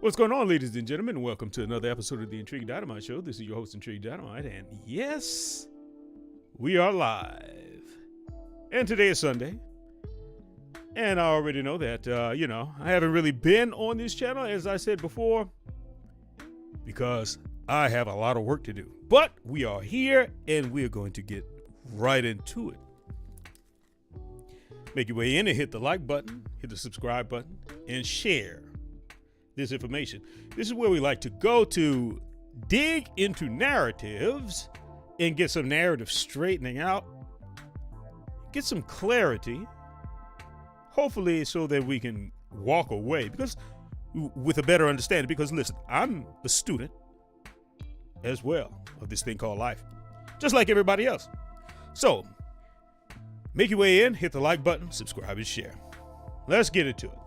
What's going on, ladies and gentlemen? Welcome to another episode of the Intriguing Dynamite Show. This is your host, Intriguing Dynamite, and yes, we are live. And today is Sunday. And I already know that, I haven't really been on this channel, as I said before, because I have a lot of work to do. But we are here, and we're going to get right into it. Make your way in and hit the like button, hit the subscribe button, and share this information. This is where we like to go to dig into narratives and get some narrative straightening out, get some clarity, hopefully so that we can walk away with a better understanding. Because listen, I'm a student as well of this thing called life, just like everybody else. So make your way in, hit the like button, subscribe, and share. Let's get into it.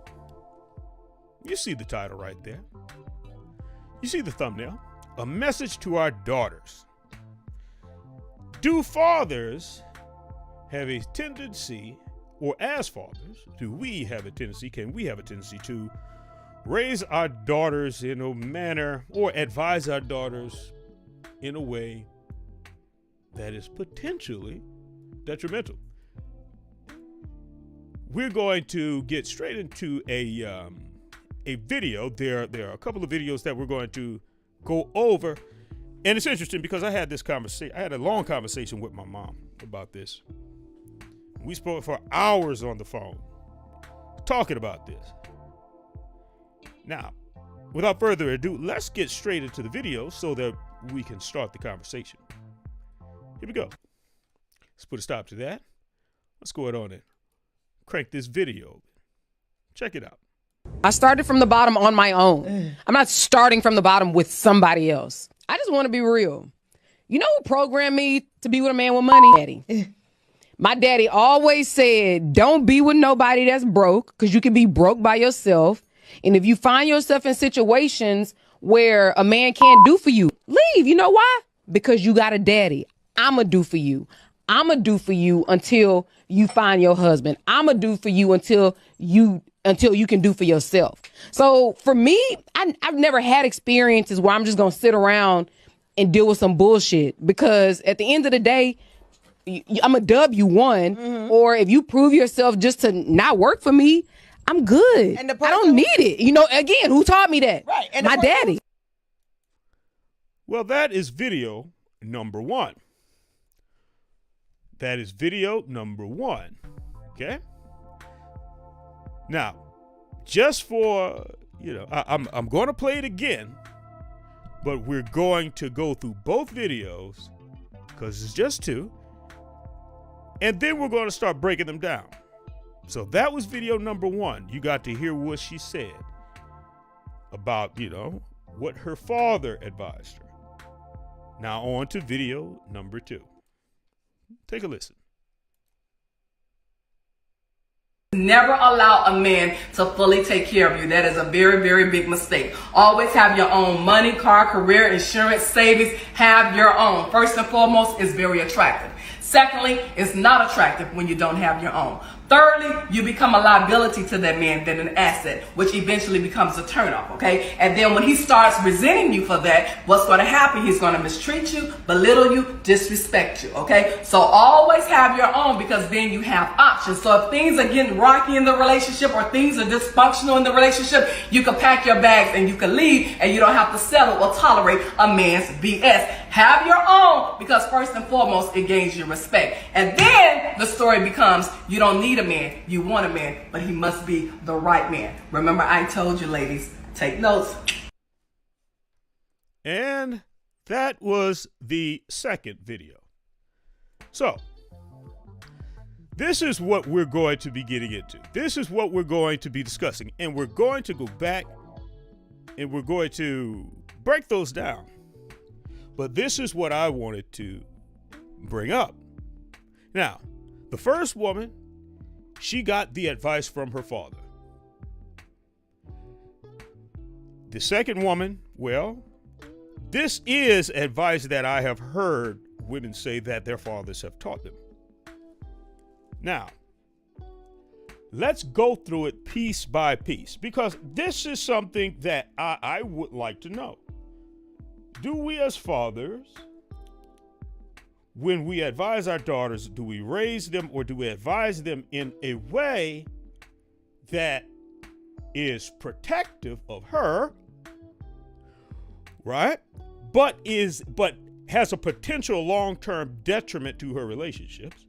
You see the title right there. You see the thumbnail. A message to our daughters. Do fathers have a tendency, or as fathers, do we have a tendency, can we have a tendency to raise our daughters in a manner or advise our daughters in a way that is potentially detrimental? We're going to get straight into a video. There are a couple of videos that we're going to go over, and it's interesting because I had a long conversation with my mom about this. We spoke for hours on the phone talking about this. Now, without further ado, let's get straight into the video so that we can start the conversation. Here we go. Let's put a stop to that. Let's go ahead on and crank this video. Check it out. I started from the bottom on my own. I'm not starting from the bottom with somebody else. I just want to be real. You know who programmed me to be with a man with money? Daddy. My daddy always said, don't be with nobody that's broke, because you can be broke by yourself. And if you find yourself in situations where a man can't do for you, leave. You know why? Because you got a daddy. I'ma do for you. I'ma do for you until you find your husband. I'ma do for you until you can do for yourself. So for me, I've never had experiences where I'm just going to sit around and deal with some bullshit, because at the end of the day, I'm a W1, or if you prove yourself just to not work for me, I'm good. And I don't need it. You know, again, who taught me that? Right. And my daddy. Well, that is video number one. That is video number one. Okay? Now, just for, I'm going to play it again, but we're going to go through both videos because it's just two, and then we're going to start breaking them down. So that was video number one. You got to hear what she said about, what her father advised her. Now on to video number two. Take a listen. Never allow a man to fully take care of you. That is a very, very big mistake. Always have your own money, car, career, insurance, savings. Have your own. First and foremost, it's very attractive. Secondly, it's not attractive when you don't have your own. Thirdly, you become a liability to that man than an asset, which eventually becomes a turnoff, okay? And then when he starts resenting you for that, what's going to happen? He's going to mistreat you, belittle you, disrespect you, okay? So always have your own, because then you have options. So if things are getting rocky in the relationship or things are dysfunctional in the relationship, you can pack your bags and you can leave, and you don't have to settle or tolerate a man's BS. Have your own, because first and foremost, it gains your respect. And then the story becomes, you don't need a man, you want a man, but he must be the right man. Remember, I told you, ladies, take notes. And that was the second video. So, this is what we're going to be getting into. This is what we're going to be discussing. And we're going to go back and we're going to break those down. But this is what I wanted to bring up. Now, the first woman, she got the advice from her father. The second woman, well, this is advice that I have heard women say that their fathers have taught them. Now, let's go through it piece by piece, because this is something that I would like to know. Do we as fathers, when we advise our daughters, do we raise them or do we advise them in a way that is protective of her, right? But has a potential long-term detriment to her relationships?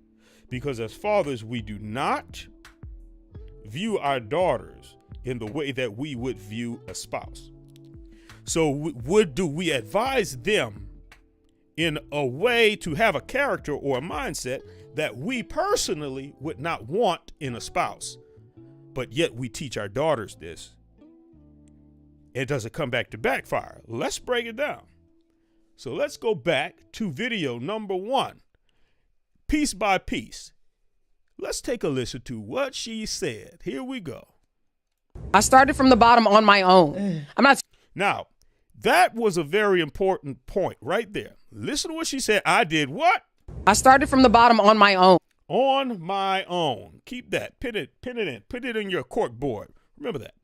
Because as fathers, we do not view our daughters in the way that we would view a spouse. So do we advise them in a way to have a character or a mindset that we personally would not want in a spouse, but yet we teach our daughters this? It doesn't come back to backfire. Let's break it down. So let's go back to video number 1, piece by piece. Let's take a listen to what she said. Here we go. I started from the bottom on my own. Now, that was a very important point right there. Listen to what she said. I did what? I started from the bottom on my own. On my own. Keep that. Pin it in. Put it in your cork board. Remember that.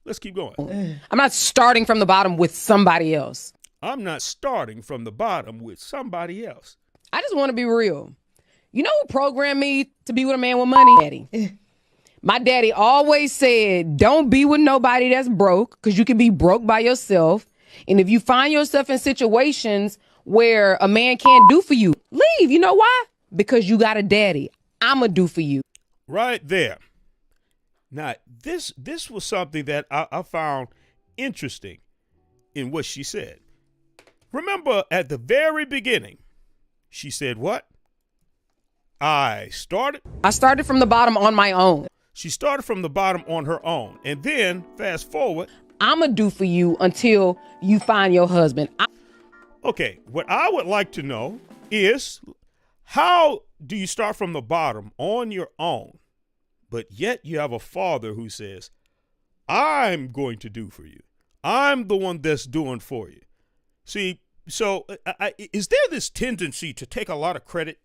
Let's keep going. I'm not starting from the bottom with somebody else. I'm not starting from the bottom with somebody else. I just want to be real. You know who programmed me to be with a man with money? Daddy. My daddy always said, don't be with nobody that's broke, because you can be broke by yourself. And if you find yourself in situations where a man can't do for you, leave. You know why? Because you got a daddy. I'ma do for you. Right there. Now, this was something that I found interesting in what she said. Remember, at the very beginning, she said what? I started from the bottom on my own. She started from the bottom on her own. And then, fast forward, I'ma do for you until you find your husband. Okay, what I would like to know is, how do you start from the bottom on your own, but yet you have a father who says, I'm going to do for you. I'm the one that's doing for you. See, so is there this tendency to take a lot of credit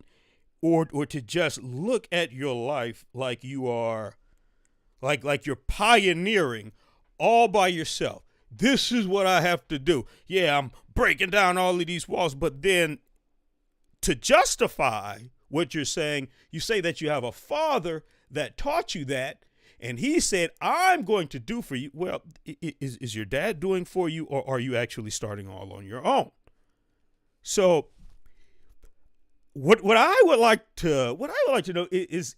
or to just look at your life like you are, like you're pioneering all by yourself? This is what I have to do. Yeah, I'm breaking down all of these walls, but then to justify what you're saying, you say that you have a father that taught you that, and he said, I'm going to do for you. Well, is your dad doing for you, or are you actually starting all on your own? So what I would like to know is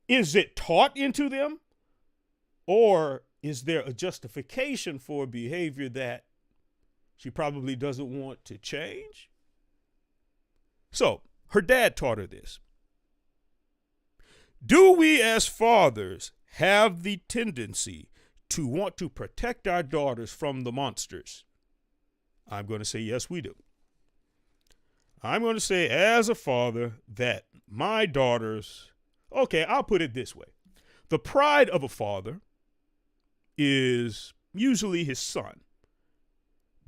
it taught into them, or is there a justification for behavior that she probably doesn't want to change? So her dad taught her this. Do we as fathers have the tendency to want to protect our daughters from the monsters? I'm going to say yes, we do. I'm going to say as a father that my daughters, okay, I'll put it this way. The pride of a father is usually his son,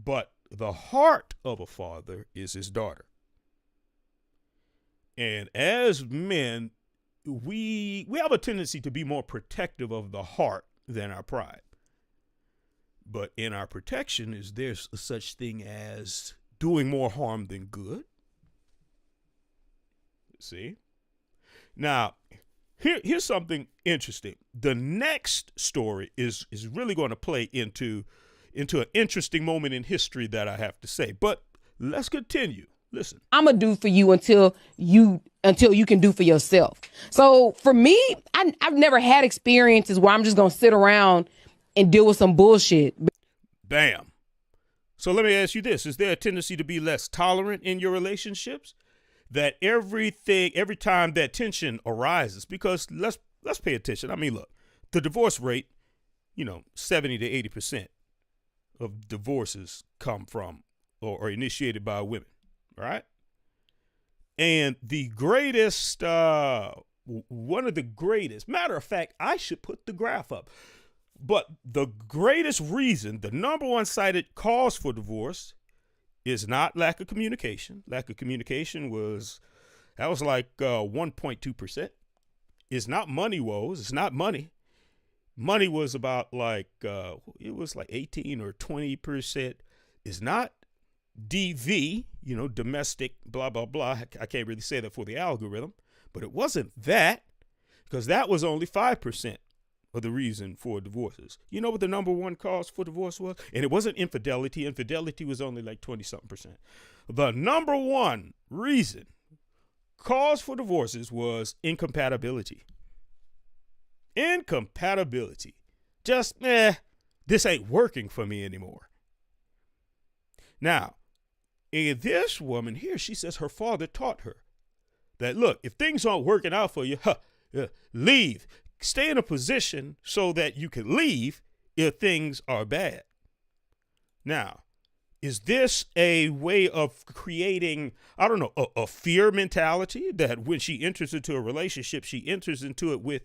but the heart of a father is his daughter. And as men, we have a tendency to be more protective of the heart than our pride. But in our protection, is there such thing as doing more harm than good? See? Now, here's something interesting. The next story is really going to play into an interesting moment in history that I have to say. But let's continue. Listen. I'ma do for you until you can do for yourself. So for me, I've never had experiences where I'm just gonna sit around and deal with some bullshit. Bam. So let me ask you this. Is there a tendency to be less tolerant in your relationships? That every time that tension arises, because let's pay attention. I mean, look, the divorce rate, 70 to 80% of divorces come from or initiated by women, right? And the greatest, one of the greatest, matter of fact, I should put the graph up. But the greatest reason, the number one cited cause for divorce is not lack of communication. Lack of communication That was like 1.2%. It's not money woes. It's not money. Money was about like, it was like 18 or 20%. It's not DV, domestic, blah, blah, blah. I can't really say that for the algorithm, but it wasn't that, because that was only 5% of the reason for divorces. You know what the number one cause for divorce was? And it wasn't infidelity. Infidelity was only like 20-something%. The number one reason, cause for divorces, was incompatibility. Incompatibility. Just, this ain't working for me anymore. Now, and this woman here, she says her father taught her that, look, if things aren't working out for you, leave. Stay in a position so that you can leave if things are bad. Now, is this a way of creating, I don't know, a fear mentality that when she enters into a relationship, she enters into it with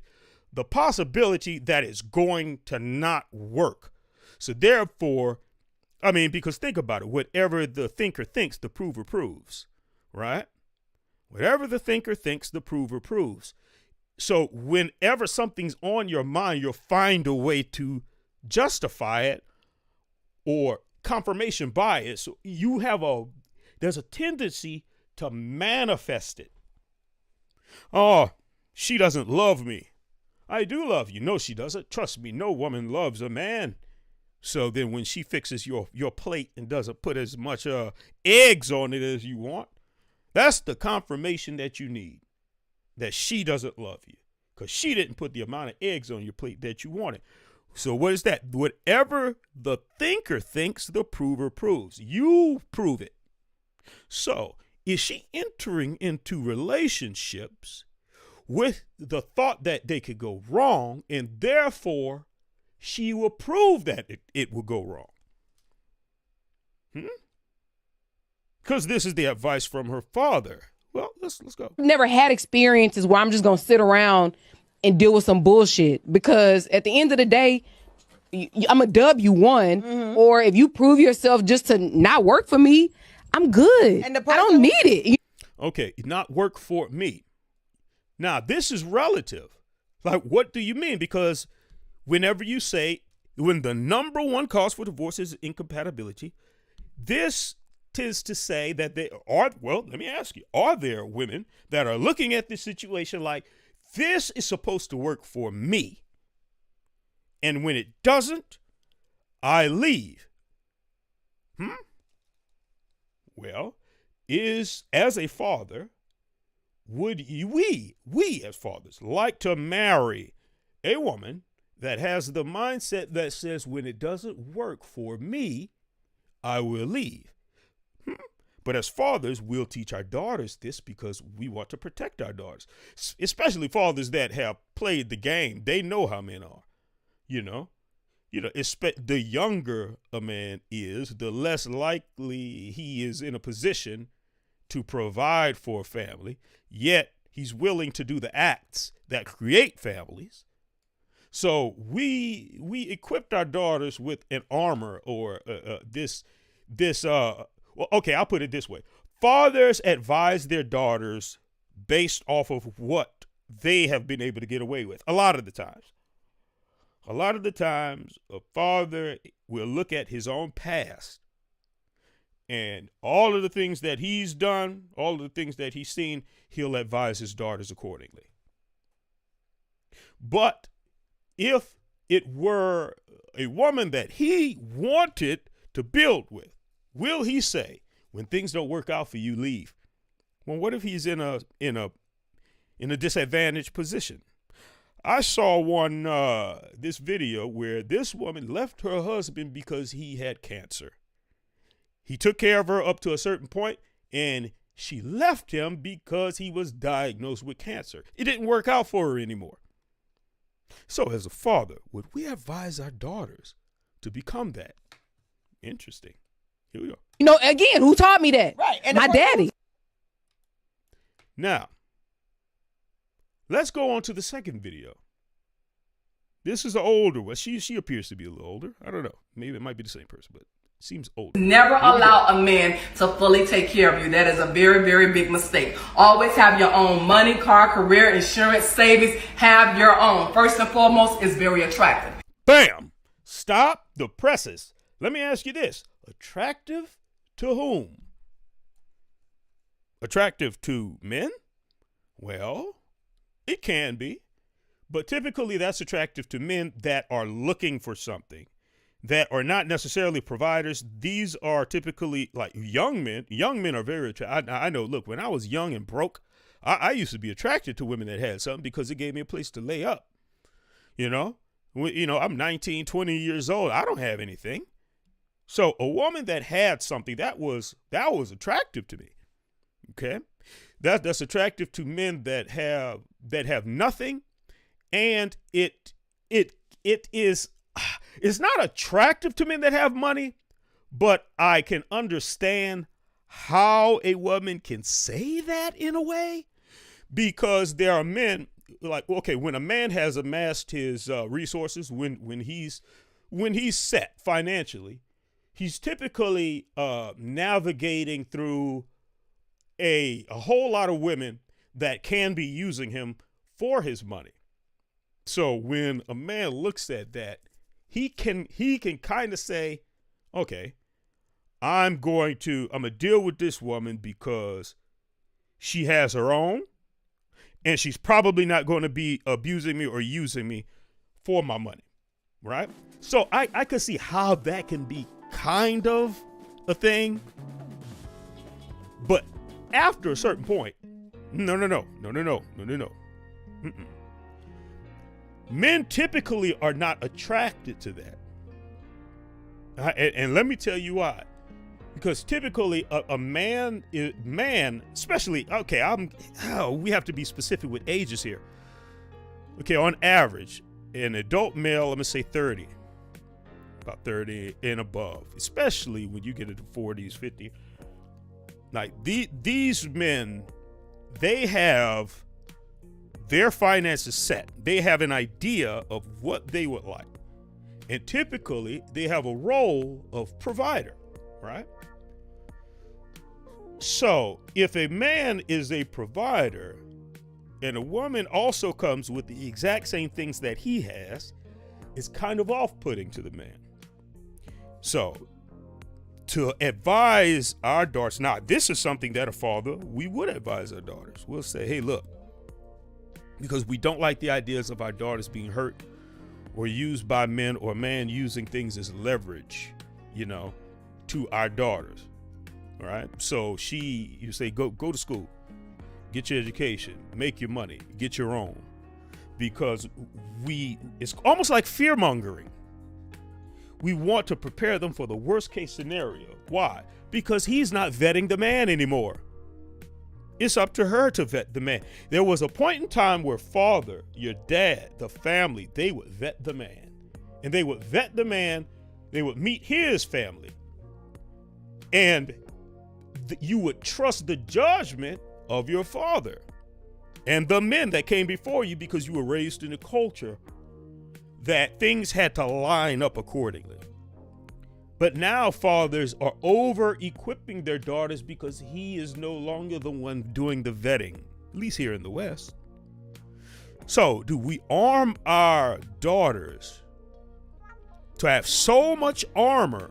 the possibility that it's going to not work? So therefore, because think about it, whatever the thinker thinks, the prover proves, right? Whatever the thinker thinks, the prover proves. So whenever something's on your mind, you'll find a way to justify it or confirmation bias. So there's a tendency to manifest it. Oh, she doesn't love me. I do love you. No, she doesn't. Trust me, no woman loves a man. So then when she fixes your plate and doesn't put as much eggs on it as you want, that's the confirmation that you need, that she doesn't love you, because she didn't put the amount of eggs on your plate that you wanted. So what is that? Whatever the thinker thinks, the prover proves. You prove it. So is she entering into relationships with the thought that they could go wrong, and therefore she will prove that it will go wrong? Because this is the advice from her father. Well, let's go. Never had experiences where I'm just going to sit around and deal with some bullshit, because at the end of the day, I'm a W1, or if you prove yourself just to not work for me, I'm good. And I don't need it. Okay, not work for me. Now, this is relative. Like, what do you mean? Because whenever you say, when the number one cause for divorce is incompatibility, this tends to say that let me ask you, are there women that are looking at this situation like, this is supposed to work for me, and when it doesn't, I leave? Well, as a father, would we as fathers like to marry a woman that has the mindset that says, when it doesn't work for me, I will leave? But as fathers, we'll teach our daughters this because we want to protect our daughters, especially fathers that have played the game. They know how men are, the younger a man is, the less likely he is in a position to provide for a family, yet he's willing to do the acts that create families. So we equipped our daughters with an armor or well, okay, I'll put it this way. Fathers advise their daughters based off of what they have been able to get away with. A lot of the times, a father will look at his own past and all of the things that he's done, all of the things that he's seen, he'll advise his daughters accordingly. But if it were a woman that he wanted to build with, will he say, when things don't work out for you, leave? Well, what if he's in a disadvantaged position? I saw this video where this woman left her husband because he had cancer. He took care of her up to a certain point, and she left him because he was diagnosed with cancer. It didn't work out for her anymore. So as a father, would we advise our daughters to become that? Interesting. Here we go. Again, who taught me that? Right. And my daddy. Now, let's go on to the second video. This is an older one. She appears to be a little older. I don't know. Maybe it might be the same person, but Seems old. Never allow a man to fully take care of you. That is a very, very big mistake. Always have your own money, car, career, insurance, savings. Have your own. First and foremost, is very attractive. Bam! Stop the presses. Let me ask you this. Attractive to whom? Attractive to men? Well, it can be. But typically that's attractive to men that are looking for something, that are not necessarily providers. These are typically like young men. Young men are very attractive. I know, look, when I was young and broke, I used to be attracted to women that had something because it gave me a place to lay up. I'm 19, 20 years old. I don't have anything. So a woman that had something, that was attractive to me. Okay? That's attractive to men that have nothing. And it's not attractive to men that have money, but I can understand how a woman can say that in a way, because there are men like, okay, when a man has amassed his resources, when he's set financially, he's typically navigating through a whole lot of women that can be using him for his money. So when a man looks at that, he can kind of say, okay, I'm gonna deal with this woman because she has her own, and she's probably not going to be abusing me or using me for my money, right? So I could see how that can be kind of a thing, but after a certain point, no. Mm-mm. Men typically are not attracted to that. And let me tell you why. Because typically a man, especially, okay, we have to be specific with ages here. Okay, on average, an adult male, let me say 30, about 30 and above, especially when you get into 40s, 50. Like these men, they have their finances set. They have an idea of what they would like. And typically they have a role of provider, right? So if a man is a provider and a woman also comes with the exact same things that he has, it's kind of off-putting to the man. So to advise our daughters, now this is something that a father, we would advise our daughters. We'll say, hey, look, because we don't like the ideas of our daughters being hurt or used by men, or man using things as leverage, to our daughters. All right. So you say, go to school, get your education, make your money, get your own, because it's almost like fear mongering. We want to prepare them for the worst case scenario. Why? Because he's not vetting the man anymore. It's up to her to vet the man. There was a point in time where father, your dad, the family, they would vet the man. And they would vet the man. They would meet his family. And you would trust the judgment of your father and the men that came before you, because you were raised in a culture that things had to line up accordingly. But now fathers are over-equipping their daughters because he is no longer the one doing the vetting, at least here in the West. So do we arm our daughters to have so much armor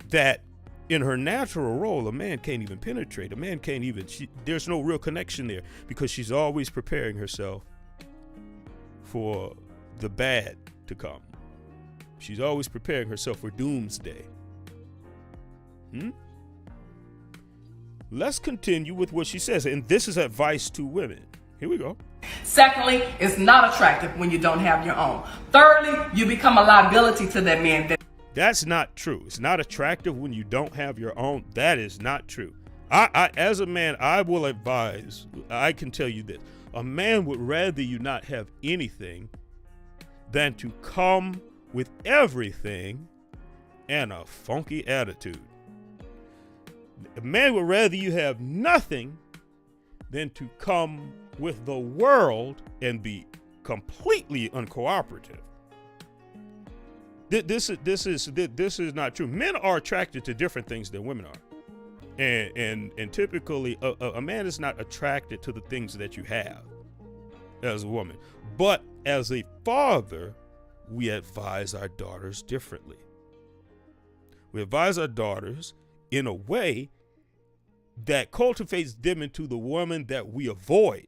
that in her natural role, a man can't even penetrate? A man can't even, there's no real connection there, because she's always preparing herself for the bad to come. She's always preparing herself for doomsday. Let's continue with what she says. And this is advice to women. Here we go. Secondly, it's not attractive when you don't have your own. Thirdly, you become a liability to that man. That's not true. It's not attractive when you don't have your own. That is not true. I as a man, I will advise, I can tell you this. A man would rather you not have anything than to come with everything and a funky attitude. A man would rather you have nothing than to come with the world and be completely uncooperative. This is not true. Men are attracted to different things than women are, and typically a man is not attracted to the things that you have as a woman. But as a father, we advise our daughters differently. We advise our daughters in a way that cultivates them into the woman that we avoid.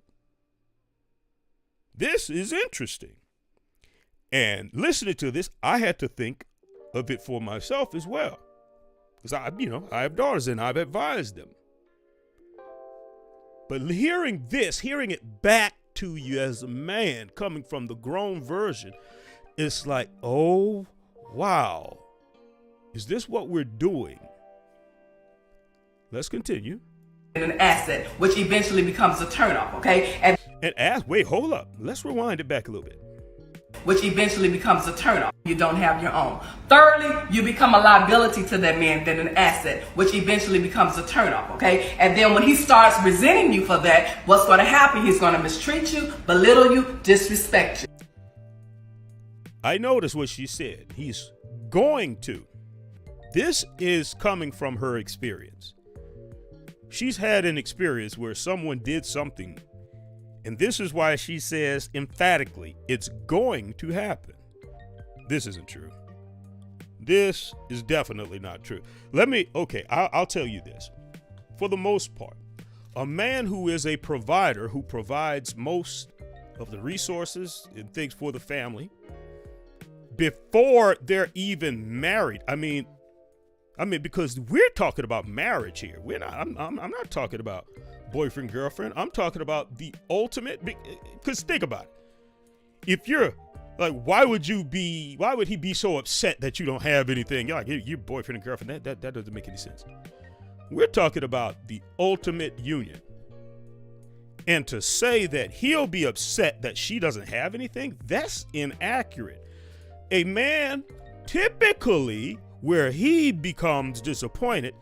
This is interesting. And listening to this, I had to think of it for myself as well. Because I have daughters and I've advised them. But hearing it back to you as a man coming from the grown version, it's like, oh, wow. Is this what we're doing? Let's continue. An asset, which eventually becomes a turnoff, okay? Wait, hold up. Let's rewind it back a little bit. Which eventually becomes a turnoff. You don't have your own. Thirdly, you become a liability to that man than an asset, which eventually becomes a turnoff, okay? And then when he starts resenting you for that, what's going to happen? He's going to mistreat you, belittle you, disrespect you. I noticed what she said. He's going to. This is coming from her experience. She's had an experience where someone did something, and this is why she says emphatically, it's going to happen. This isn't true. This is definitely not true. I'll tell you this. For the most part, a man who is a provider, who provides most of the resources and things for the family, before they're even married, I mean, because we're talking about marriage here. I'm not talking about boyfriend, girlfriend. I'm talking about the ultimate, because think about it. If you're like, why would he be so upset that you don't have anything? You're like, your boyfriend and girlfriend, that doesn't make any sense. We're talking about the ultimate union. And to say that he'll be upset that she doesn't have anything, that's inaccurate. A man typically, where he becomes disappointed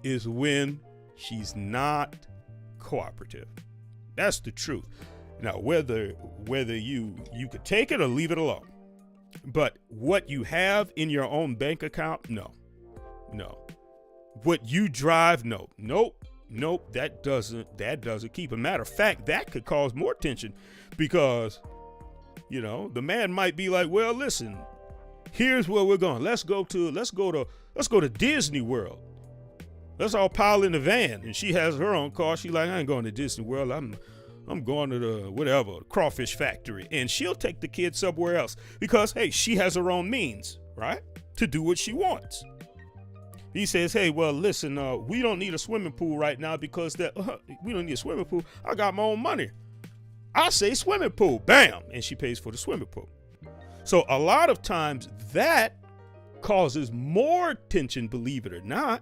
is when she's not cooperative. That's the truth. Now, whether you could take it or leave it alone, but what you have in your own bank account, no. What you drive, nope. That doesn't keep. A matter of fact, that could cause more tension because, the man might be like, well, listen, here's where we're going. Let's go to Disney World. Let's all pile in the van. And she has her own car. She like, I ain't going to Disney World. I'm going to the crawfish factory. And she'll take the kids somewhere else because, hey, she has her own means, right? To do what she wants. He says, hey, well, listen, we don't need a swimming pool right now because we don't need a swimming pool. I got my own money. I say swimming pool, bam. And she pays for the swimming pool. So a lot of times that causes more tension, believe it or not,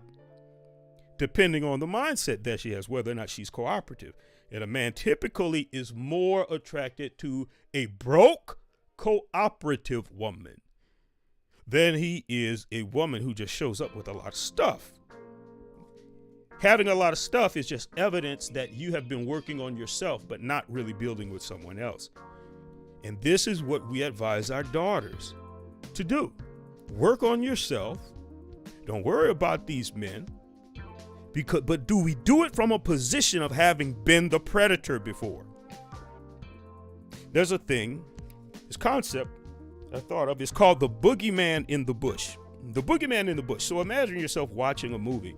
depending on the mindset that she has, whether or not she's cooperative. And a man typically is more attracted to a broke, cooperative woman than he is a woman who just shows up with a lot of stuff. Having a lot of stuff is just evidence that you have been working on yourself, but not really building with someone else. And this is what we advise our daughters to do. Work on yourself. Don't worry about these men. But do we do it from a position of having been the predator before? There's a thing, this concept I thought of, it's called the boogeyman in the bush. The boogeyman in the bush. So imagine yourself watching a movie,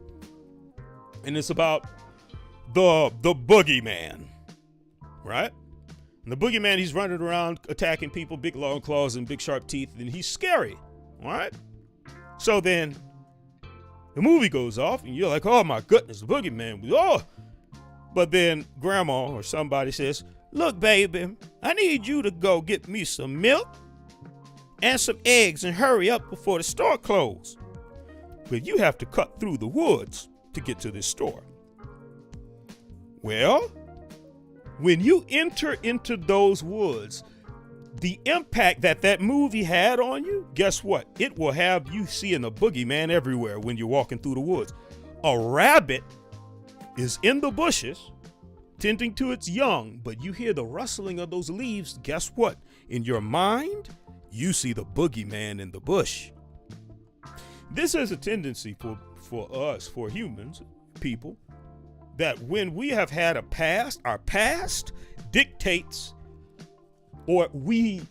and it's about the boogeyman, right? And the boogeyman, he's running around attacking people, big long claws and big sharp teeth, and he's scary, all right? So then the movie goes off, and you're like, oh my goodness, the boogeyman. Oh. But then grandma or somebody says, look, baby, I need you to go get me some milk and some eggs and hurry up before the store closes. But you have to cut through the woods to get to this store. Well, when you enter into those woods, the impact that movie had on you, guess what? It will have you seeing a boogeyman everywhere when you're walking through the woods. A rabbit is in the bushes tending to its young, but you hear the rustling of those leaves. Guess what? In your mind, you see the boogeyman in the bush. This is a tendency for us, for humans, people, that when we have had a past, our past dictates, or we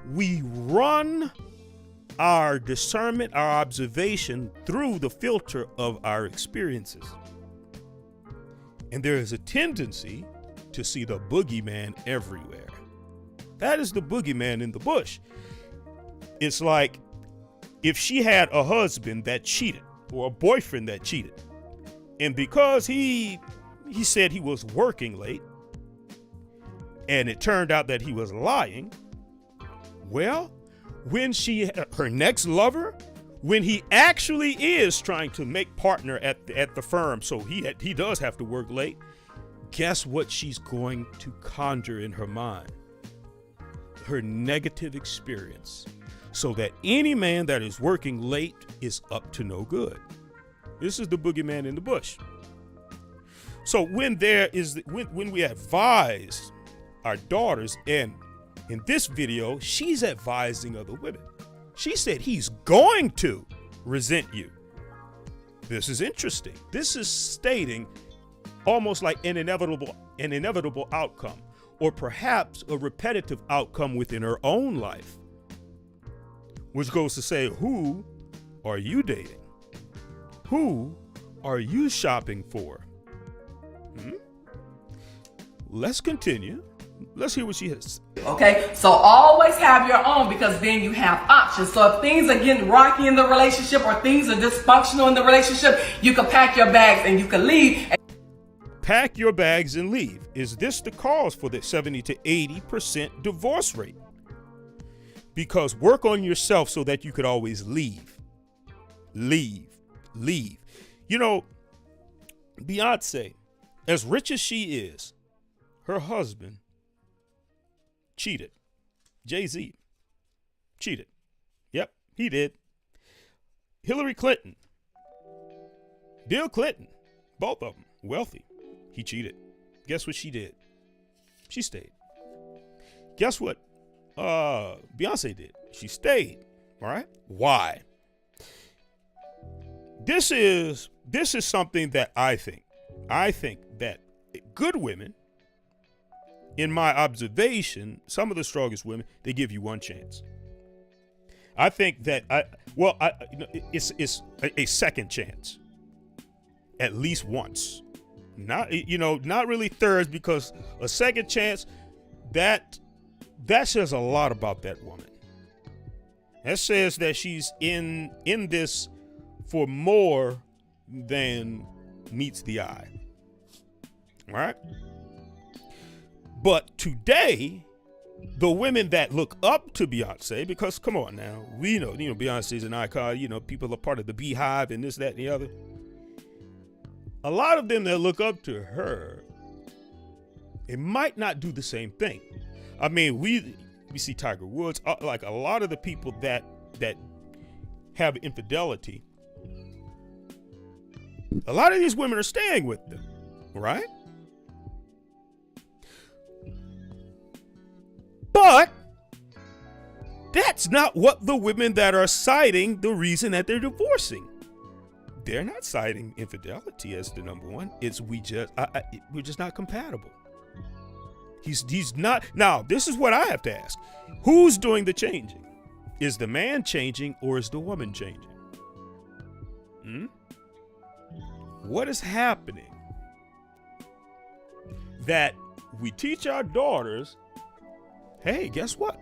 run our discernment, our observation through the filter of our experiences. And there is a tendency to see the boogeyman everywhere. That is the boogeyman in the bush. It's like if she had a husband that cheated or a boyfriend that cheated, and because he said he was working late and it turned out that he was lying, well, when her next lover, when he actually is trying to make partner at the firm, so he does have to work late, guess what she's going to conjure in her mind? Her negative experience, so that any man that is working late is up to no good. This is the boogeyman in the bush. So when we advise our daughters, and in this video, she's advising other women. She said he's going to resent you. This is interesting. This is stating almost like an inevitable outcome, or perhaps a repetitive outcome within her own life, which goes to say, who are you dating? Who are you shopping for? Let's continue. Let's hear what she has. Okay, so always have your own, because then you have options. So if things are getting rocky in the relationship or things are dysfunctional in the relationship, you can pack your bags and you can leave. Pack your bags and leave. Is this the cause for the 70 to 80% divorce rate? Because work on yourself so that you could always leave. Leave. You know, Beyonce, as rich as she is, her husband cheated. Jay-Z cheated. Yep, he did. Hillary Clinton, Bill Clinton, both of them wealthy. He cheated. Guess what she did? She stayed. Guess what Beyonce did? She stayed. All right. Why? This is something that I think that good women, in my observation, some of the strongest women, they give you one chance. I think that it's a second chance, at least once. Not really thirds, because a second chance, that says a lot about that woman. That says that she's in this for more than meets the eye. All right? But today, the women that look up to Beyonce, because come on now, we know Beyonce's an icon, people are part of the Beehive and this, that, and the other. A lot of them that look up to her, it might not do the same thing. I mean, we see Tiger Woods, like a lot of the people that have infidelity, a lot of these women are staying with them, right? But that's not what the women that are citing the reason that they're divorcing. They're not citing infidelity as the number one. It's we're just not compatible. He's not. Now, this is what I have to ask. Who's doing the changing? Is the man changing or is the woman changing? What is happening that we teach our daughters, hey, guess what?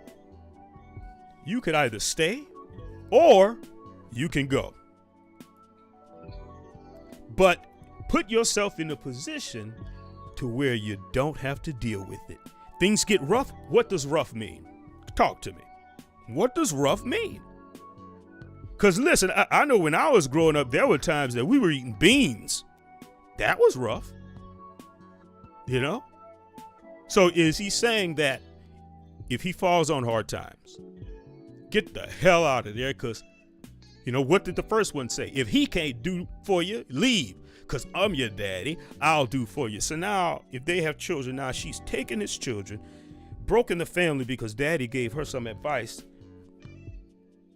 You could either stay or you can go. But put yourself in a position to where you don't have to deal with it. Things get rough. What does rough mean? Talk to me. What does rough mean? Because listen, I know when I was growing up, there were times that we were eating beans. That was rough. So is he saying that if he falls on hard times, get the hell out of there? Because what did the first one say? If he can't do for you, leave. Because I'm your daddy, I'll do for you. So now, if they have children, now she's taken his children, broken the family because daddy gave her some advice.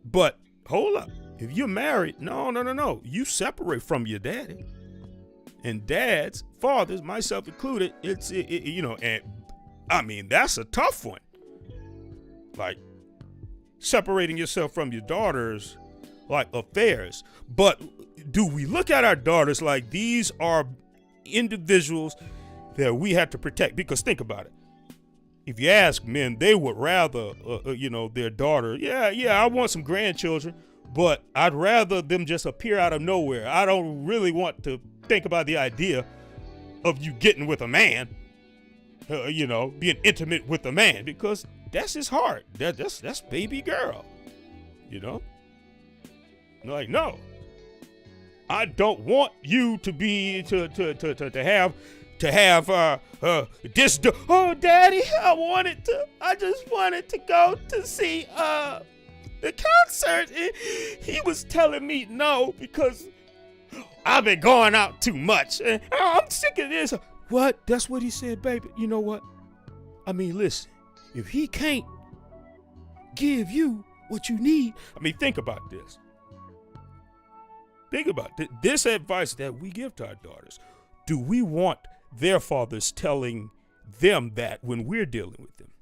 But hold up. If you're married, no. You separate from your daddy. And dads, fathers, myself included, and I mean, that's a tough one. Like, separating yourself from your daughters, like affairs. But do we look at our daughters like these are individuals that we have to protect? Because think about it. If you ask men, they would rather, their daughter, I want some grandchildren, but I'd rather them just appear out of nowhere. I don't really want to think about the idea of you getting with a man, being intimate with a man, because that's his heart. That's baby girl, Like, no, I don't want you to be to have this. Oh, Daddy, I just wanted to go to see the concert. He was telling me no because I've been going out too much. I'm sick of this. What? That's what he said, baby. You know what? I mean, listen, if he can't give you what you need, I mean, think about this. Think about this advice that we give to our daughters. Do we want their fathers telling them that when we're dealing with them?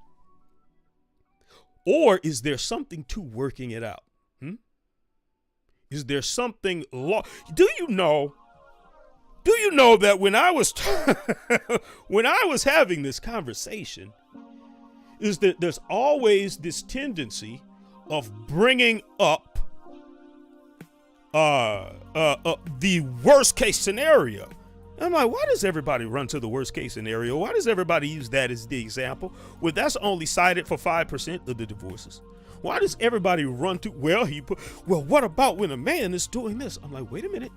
Or is there something to working it out? Is there something Do you know that when I was when I was having this conversation, is that there's always this tendency of bringing up the worst case scenario. I'm like, why does everybody run to the worst case scenario? Why does everybody use that as the example? Well, that's only cited for 5% of the divorces. Why does everybody run to, what about when a man is doing this? I'm like, wait a minute.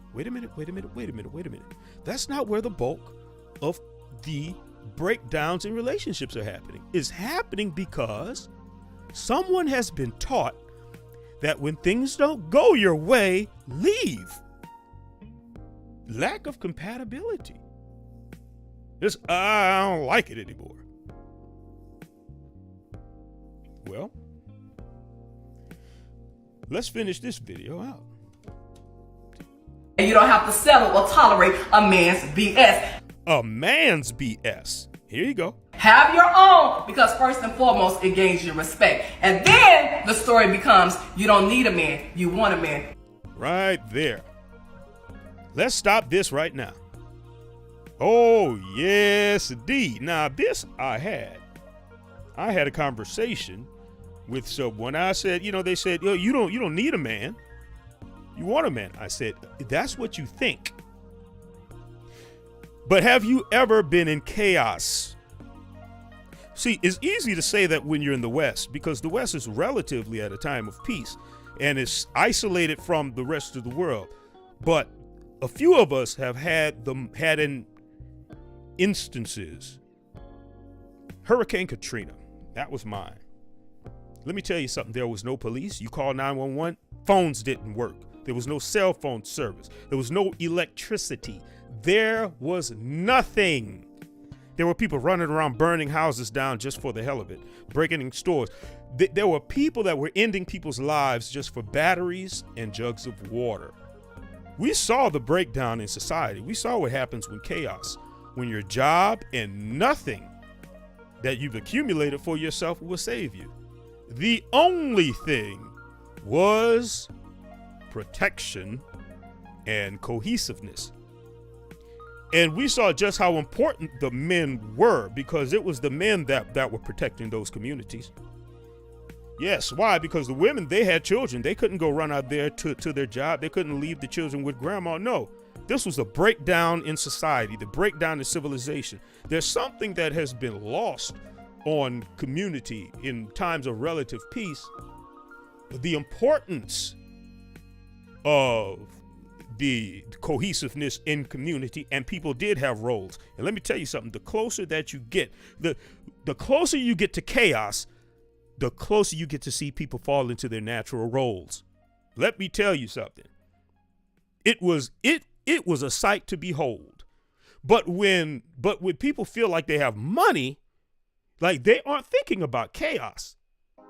That's not where the bulk of the breakdowns in relationships are happening. It's happening because someone has been taught that when things don't go your way, leave. Lack of compatibility. I don't like it anymore. Well, let's finish this video out. And you don't have to settle or tolerate a man's BS. A man's BS. Here you go. Have your own, because first and foremost, it gains your respect. And then the story becomes, you don't need a man, you want a man. Right there. Let's stop this right now. Oh, yes, indeed. Now, this I had a conversation with someone. I said, they said, you don't need a man. You want a man. I said, that's what you think. But have you ever been in chaos? See, it's easy to say that when you're in the West, because the West is relatively at a time of peace and it's isolated from the rest of the world. But a few of us have had instances. Hurricane Katrina, that was mine. Let me tell you something. There was no police. You call 911, phones didn't work. There was no cell phone service. There was no electricity. There was nothing. There were people running around burning houses down just for the hell of it, breaking in stores. There were people that were ending people's lives just for batteries and jugs of water. We saw the breakdown in society. We saw what happens when chaos, when your job and nothing that you've accumulated for yourself will save you. The only thing was protection and cohesiveness. And we saw just how important the men were, because it was the men that were protecting those communities. Yes, why? Because the women, they had children. They couldn't go run out there to their job. They couldn't leave the children with grandma. No, this was a breakdown in society, the breakdown in civilization. There's something that has been lost on community in times of relative peace. The importance of the cohesiveness in community, and people did have roles. And let me tell you something, the closer that you get, the closer you get to chaos, the closer you get to see people fall into their natural roles. Let me tell you something. It was a sight to behold. But when people feel like they have money, like they aren't thinking about chaos.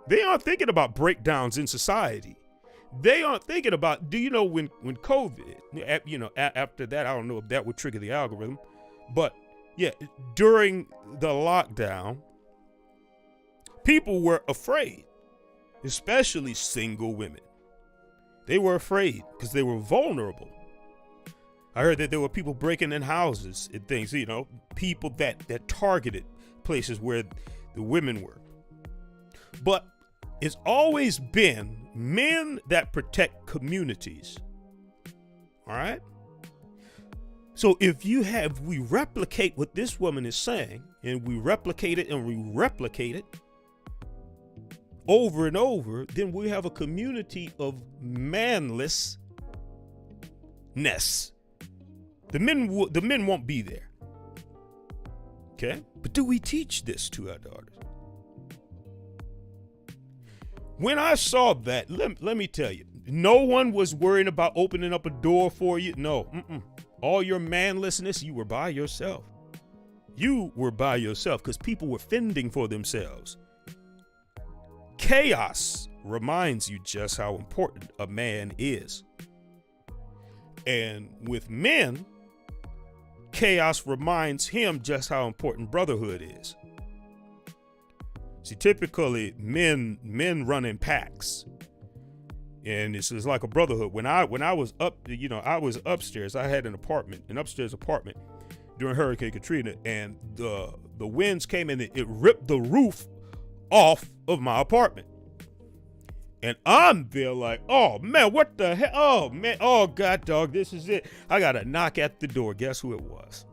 They aren't thinking about breakdowns in society. They aren't thinking about, do you know when COVID, after that, I don't know if that would trigger the algorithm, but yeah, during the lockdown, people were afraid, especially single women. They were afraid because they were vulnerable. I heard that there were people breaking in houses and things, people that targeted places where the women were. But it's always been men that protect communities. All right? So if we replicate what this woman is saying, and we replicate it and we replicate it over and over, then we have a community of manlessness. The men won't be there. Okay? But do we teach this to our daughters? When I saw that, let me tell you, no one was worrying about opening up a door for you. No. All your manlessness, you were by yourself. You were by yourself because people were fending for themselves. Chaos reminds you just how important a man is. And with men, chaos reminds him just how important brotherhood is. See, typically men run in packs, and it's like a brotherhood. When I was I was upstairs. I had an upstairs apartment during Hurricane Katrina, and the winds came in. It ripped the roof off of my apartment, and I'm there like, oh man, what the hell? Oh man, oh god, dog, this is it. I got a knock at the door. Guess who it was?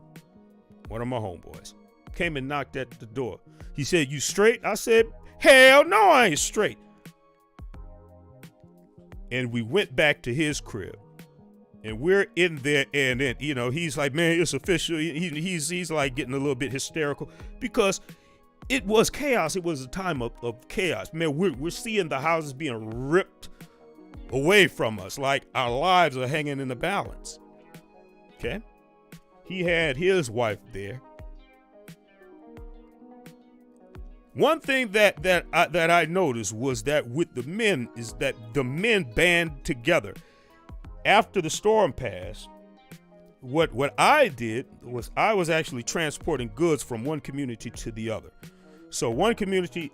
One of my homeboys came and knocked at the door. He said, "You straight?" I said, "Hell no, I ain't straight." And we went back to his crib, and we're in there, and then he's like, "Man, it's official." He's like getting a little bit hysterical because it was chaos. It was a time of chaos. Man, we're seeing the houses being ripped away from us, like our lives are hanging in the balance. Okay, he had his wife there. One thing that I noticed was that with the men is that the men band together. After the storm passed, what I did was I was actually transporting goods from one community to the other. So one community,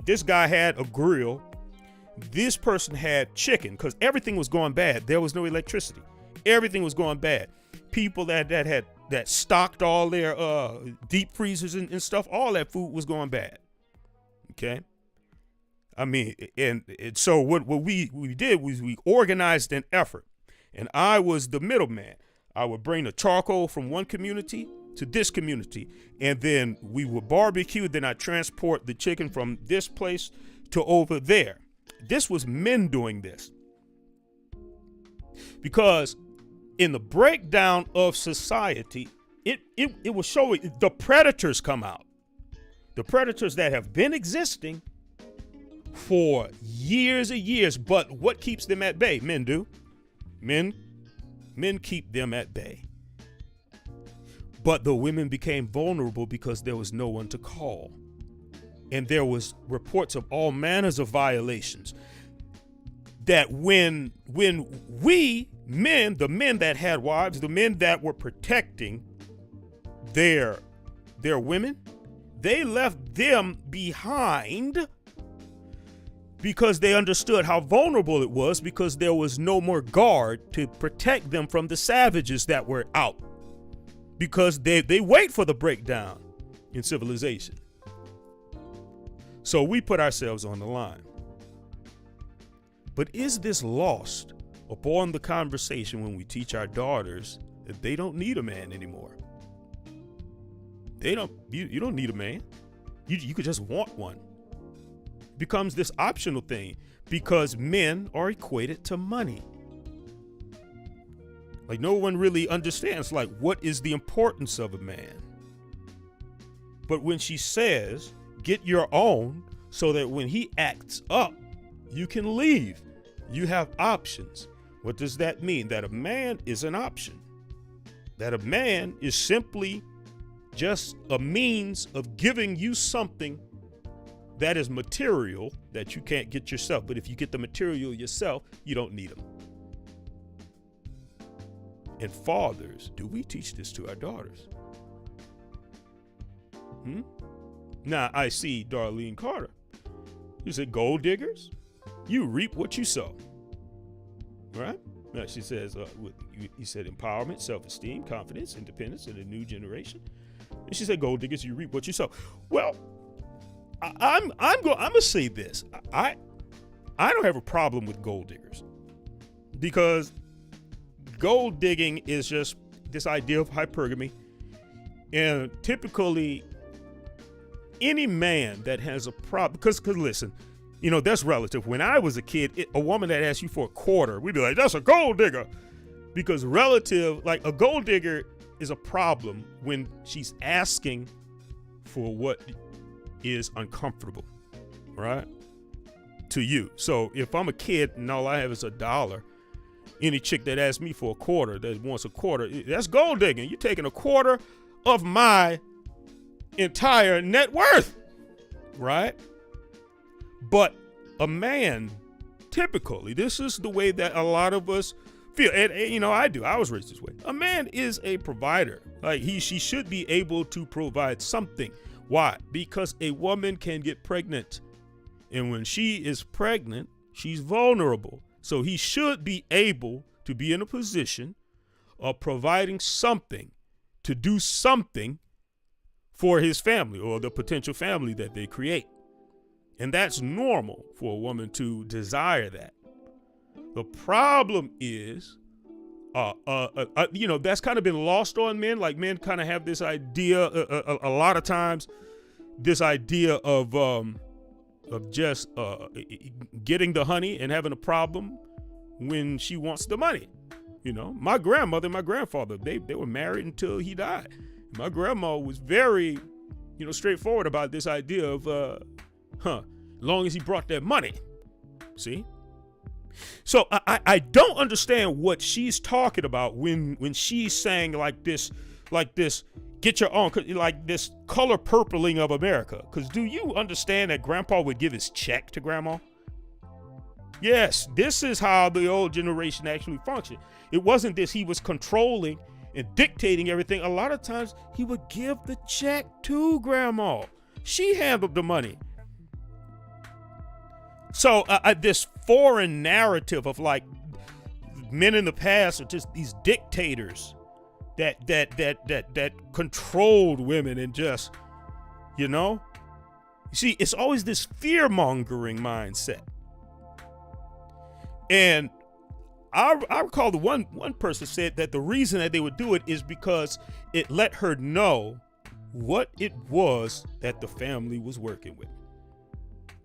this guy had a grill. This person had chicken because everything was going bad. There was no electricity. Everything was going bad. People that stocked all their deep freezers and stuff, all that food was going bad. Okay. I mean, and so what we did was we organized an effort, and I was the middleman. I would bring the charcoal from one community to this community, and then we would barbecue. Then I transport the chicken from this place to over there. This was men doing this because in the breakdown of society, it will show the predators come out. The predators that have been existing for years and years, but what keeps them at bay? Men do. Men keep them at bay. But the women became vulnerable because there was no one to call. And there was reports of all manners of violations. That when we men, the men that had wives, the men that were protecting their women, they left them behind because they understood how vulnerable it was, because there was no more guard to protect them from the savages that were out, because they wait for the breakdown in civilization. So we put ourselves on the line. But is this lost upon the conversation when we teach our daughters that they don't need a man anymore? You don't need a man. You could just want one. It becomes this optional thing because men are equated to money. Like no one really understands like what is the importance of a man. But when she says, get your own so that when he acts up, you can leave. You have options. What does that mean? That a man is an option. That a man is simply just a means of giving you something that is material that you can't get yourself. But if you get the material yourself, you don't need them. And fathers, do we teach this to our daughters? Now, I see Darlene Carter. You said, gold diggers, you reap what you sow. Right? Now, she says, you said empowerment, self-esteem, confidence, independence in a new generation. And she said, gold diggers, you reap what you sow. Well, I'm gonna say this. I don't have a problem with gold diggers, because gold digging is just this idea of hypergamy. And typically, any man that has a problem, because listen, that's relative. When I was a kid, a woman that asked you for a quarter, we'd be like, that's a gold digger. Because relative, like a gold digger is a problem when she's asking for what is uncomfortable, right? To you. So if I'm a kid and all I have is $1, any chick that asks me for a quarter, that wants a quarter, that's gold digging. You're taking a quarter of my entire net worth, right? But a man, typically, this is the way that a lot of us feel. And I was raised this way. A man is a provider. Like she should be able to provide something. Why? Because a woman can get pregnant. And when she is pregnant, she's vulnerable. So he should be able to be in a position of providing something, to do something for his family or the potential family that they create. And that's normal for a woman to desire that. The problem is, that's kind of been lost on men. Like men kind of have this idea, a lot of times, this idea of just getting the honey and having a problem when she wants the money. My grandmother and my grandfather, they were married until he died. My grandma was very, straightforward about this idea of, as long as he brought that money. See? So I don't understand what she's talking about when she's saying like this, get your own, like this color purpling of America. Because do you understand that grandpa would give his check to grandma? Yes, this is how the old generation actually functioned. It wasn't this, he was controlling and dictating everything. A lot of times he would give the check to grandma. She handled the money. So this foreign narrative of like men in the past are just these dictators that controlled women and just, you see, it's always this fear-mongering mindset. And I recall the one person said that the reason that they would do it is because it let her know what it was that the family was working with.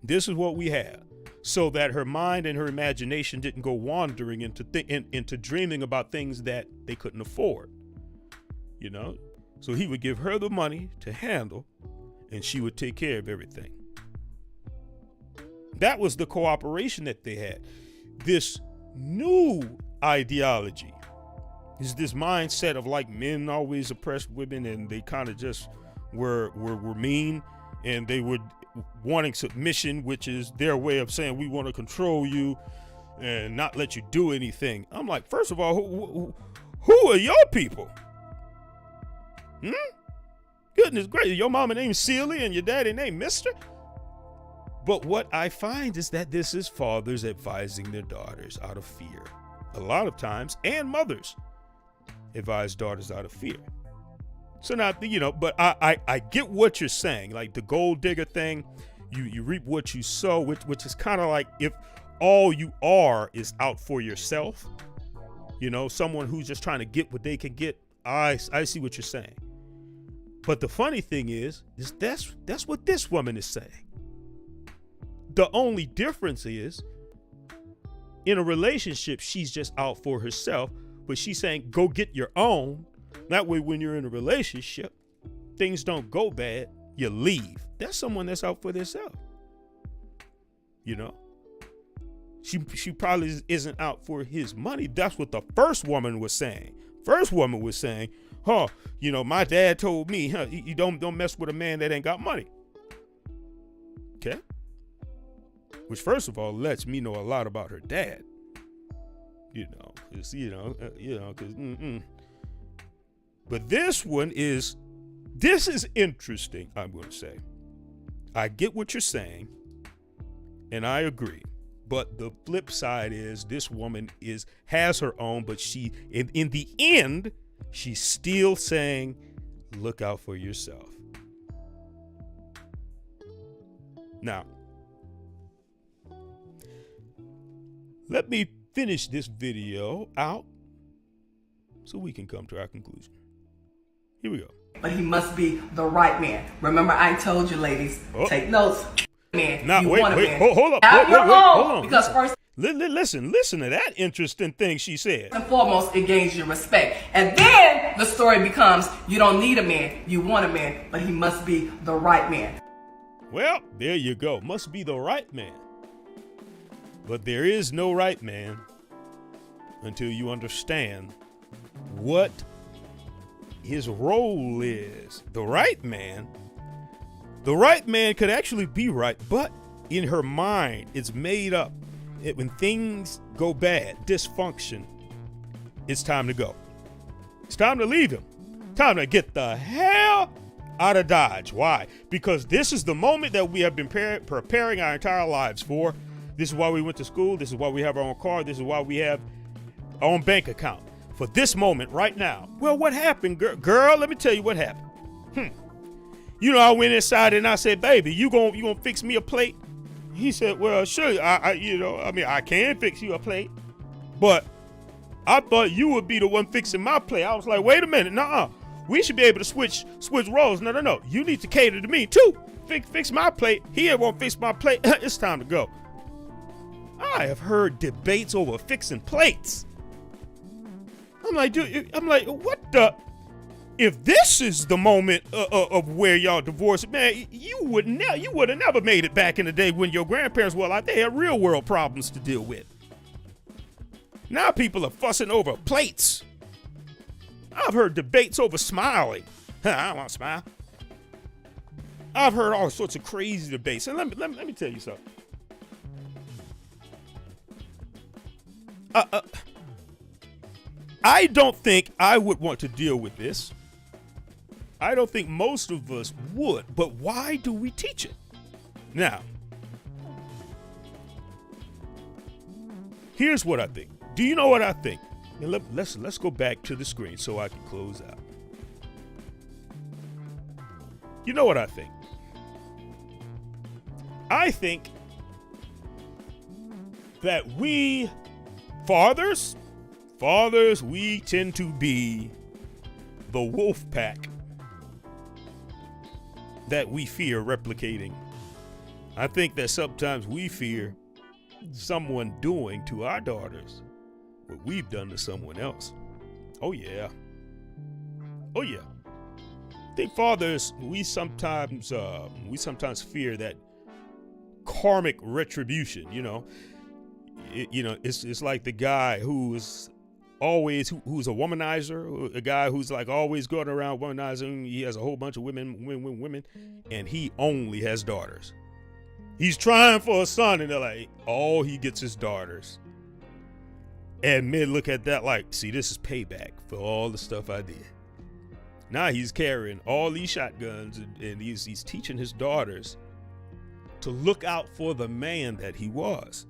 This is what we have, so that her mind and her imagination didn't go wandering into dreaming about things that they couldn't afford. So he would give her the money to handle, and she would take care of everything. That was the cooperation that they had. This new ideology is this mindset of like men always oppressed women, and they kind of just were mean, and they would wanting submission, which is their way of saying we want to control you and not let you do anything. I'm like, first of all, who are your people? Goodness gracious, your mama named Celia and your daddy named Mister. But what I find is that this is fathers advising their daughters out of fear. A lot of times, and mothers advise daughters out of fear. So now, but I get what you're saying, like the gold digger thing, you reap what you sow, which is kind of like if all you are is out for yourself, someone who's just trying to get what they can get. I see what you're saying. But the funny thing is that's what this woman is saying. The only difference is in a relationship, she's just out for herself, but she's saying, go get your own. That way, when you're in a relationship, things don't go bad, you leave. That's someone that's out for themselves. She probably isn't out for his money. That's what the first woman was saying. First woman was saying, my dad told me, you don't mess with a man that ain't got money. Okay. which first of all lets me know a lot about her dad. Because But this is interesting. I'm going to say, I get what you're saying, and I agree. But the flip side is this woman has her own, but she, in the end, she's still saying, look out for yourself. Now, let me finish this video out so we can come to our conclusion. Here we go. But he must be the right man. Remember, I told you, ladies, take notes. Man, now, you wait, want a man. hold up. Have your own, hold on. because first listen to that interesting thing she said. and foremost, it gains your respect. And then the story becomes, you don't need a man, you want a man, but he must be the right man. Well, there you go. Must be the right man. But there is no right man until you understand what his role is. The right man could actually be right, but in her mind, it's made up. When things go bad, dysfunction, it's time to go. It's time to leave him. Time to get the hell out of Dodge. Why? Because this is the moment that we have been preparing our entire lives for. This is why we went to school. This is why we have our own car. This is why we have our own bank account. For this moment right now. Well, what happened, girl? Let me tell you what happened. I went inside and I said, baby, you gonna fix me a plate? He said, well, sure. I can fix you a plate, but I thought you would be the one fixing my plate. I was like, wait a minute. Nuh-uh. We should be able to switch roles. No. You need to cater to me too. Fix my plate. He won't fix my plate. It's time to go. I have heard debates over fixing plates. I'm like, what the? If this is the moment of where y'all divorced, man, you would have never made it back in the day when your grandparents were like, they had real world problems to deal with. Now people are fussing over plates. I've heard debates over smiling. I don't want to smile. I've heard all sorts of crazy debates. And let me tell you something. I don't think I would want to deal with this. I don't think most of us would, but why do we teach it? Now, here's what I think. Do you know what I think? And let's go back to the screen so I can close out. You know what I think? I think that we fathers, we tend to be the wolf pack that we fear replicating. I think that sometimes we fear someone doing to our daughters what we've done to someone else. Oh yeah. I think fathers, we sometimes fear that karmic retribution. It's like the guy who's a womanizer, a guy who's like always going around womanizing. He has a whole bunch of women, and he only has daughters. He's trying for a son, and they're like, all he gets is daughters. And men look at that like, see, this is payback for all the stuff I did. Now he's carrying all these shotguns, and he's teaching his daughters to look out for the man that he was.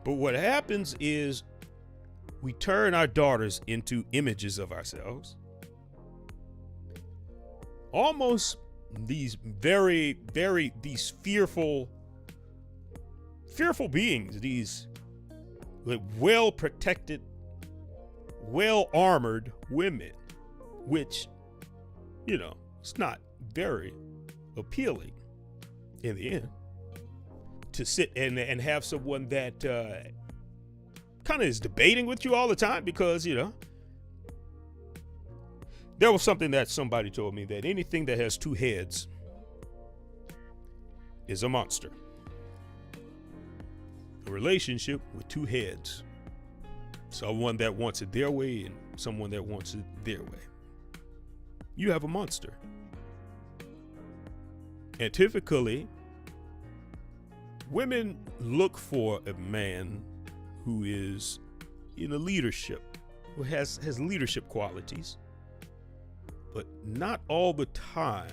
But what happens is we turn our daughters into images of ourselves. Almost these very, very, these fearful beings, these well-protected, well-armored women, which, it's not very appealing in the end to sit and have someone that kind of is debating with you all the time, because there was something that somebody told me, that anything that has two heads is a monster. A relationship with two heads, someone that wants it their way and someone that wants it their way, you have a monster. And typically women look for a man who is in a leadership, who has leadership qualities, but not all the time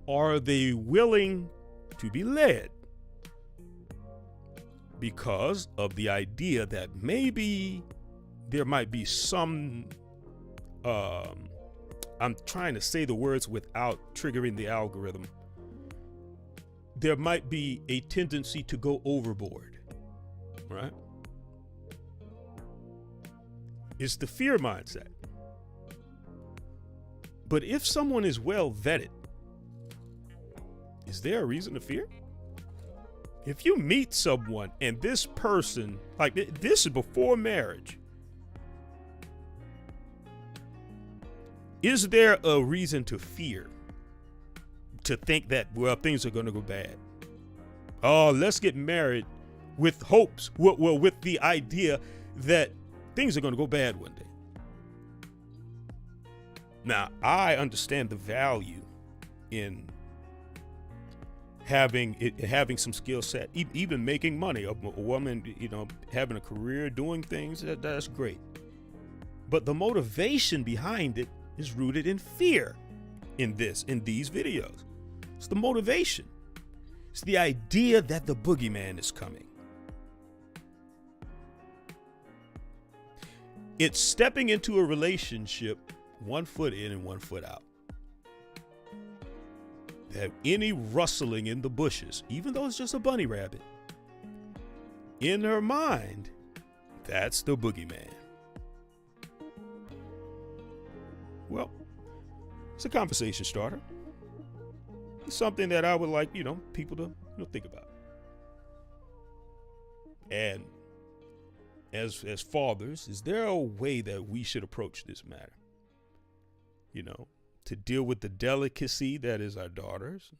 are they willing to be led, because of the idea that maybe there might be some, I'm trying to say the words without triggering the algorithm. There might be a tendency to go overboard, right? It's the fear mindset. But if someone is well vetted, is there a reason to fear? If you meet someone and this person, like this is before marriage, is there a reason to fear? To think that, well, things are going to go bad. Oh, let's get married with hopes, well, with the idea that things are going to go bad one day. Now, I understand the value in having some skill set, even making money. A woman, having a career, doing things, that's great. But the motivation behind it is rooted in fear in these videos. It's the motivation. It's the idea that the boogeyman is coming. It's stepping into a relationship 1 foot in and 1 foot out. That any rustling in the bushes, even though it's just a bunny rabbit, in her mind, that's the boogeyman. Well, it's a conversation starter. It's something that I would like, people to think about. And as fathers, is there a way that we should approach this matter? To deal with the delicacy that is our daughters'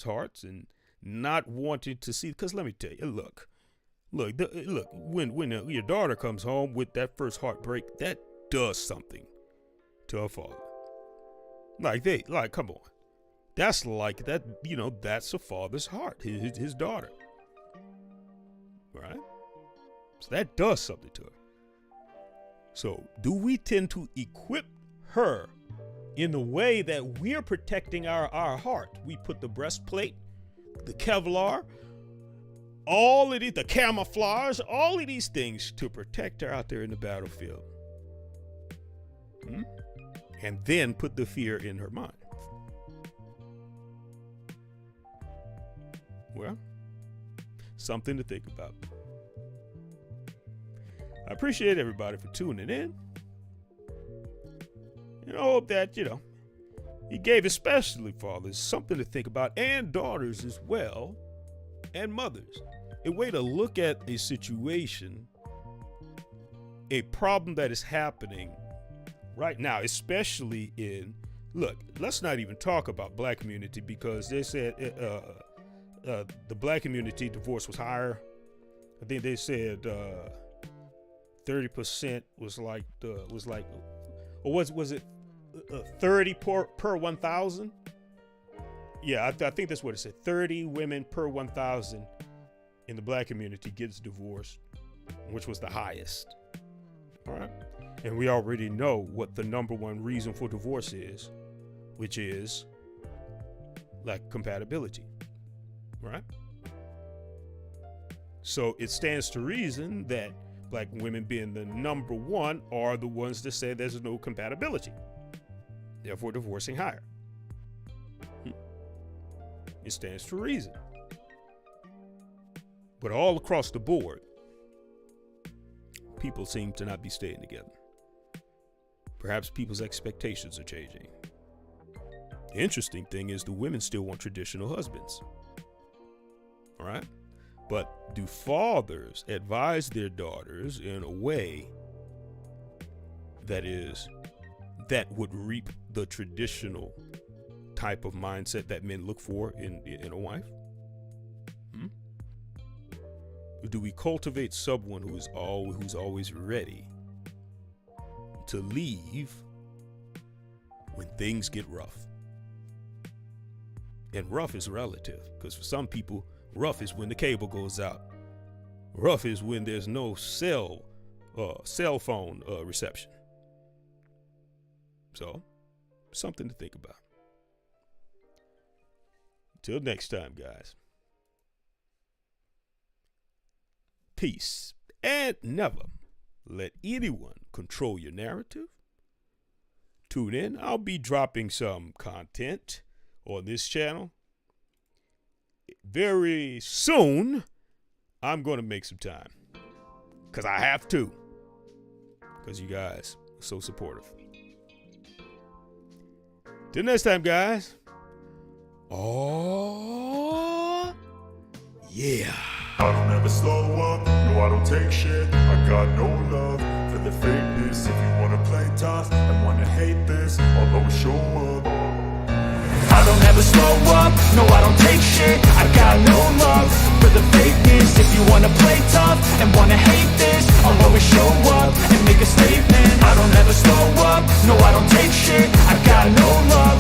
hearts, and not wanting to see, because let me tell you, look, when your daughter comes home with that first heartbreak, that does something to her father. Come on. That's like that, that's a father's heart, his daughter. Right? So that does something to her. So do we tend to equip her in the way that we're protecting our heart? We put the breastplate, the Kevlar, all of the camouflage, all of these things to protect her out there in the battlefield. And then put the fear in her mind. Well, something to think about. I appreciate everybody for tuning in. And I hope that, he gave especially fathers something to think about, and daughters as well, and mothers. A way to look at a situation, a problem that is happening right now, especially let's not even talk about black community, because they said the black community divorce was higher. I think they said 30% was it 30 per 1,000? Yeah, I think that's what it said. 30 women per 1,000 in the black community gets divorced, which was the highest. All right. And we already know what the number one reason for divorce is, which is lack of compatibility. Right? So it stands to reason that black women, being the number one, are the ones that say there's no compatibility, therefore divorcing higher. It stands to reason. But all across the board, people seem to not be staying together. Perhaps people's expectations are changing. The interesting thing is the women still want traditional husbands. All right? But do fathers advise their daughters in a way that would reap the traditional type of mindset that men look for in a wife? Do we cultivate someone who's always ready to leave when things get rough? And rough is relative, because for some people, rough is when the cable goes out. Rough is when there's no cell phone reception. So, something to think about. Till next time, guys. Peace. And never let anyone control your narrative. Tune in. I'll be dropping some content on this channel very soon. I'm going to make some time because I have to, because you guys are so supportive. Till next time, guys. Oh, yeah. I don't ever slow up, no I don't take shit. I got no love for the fakeness. If you wanna play tough and wanna hate this, I'll always show up. I don't ever slow up, no I don't take shit. I got no love for the fakeness. If you wanna play tough and wanna hate this, I'll always show up and make a statement. I don't ever slow up, no I don't take shit. I got no love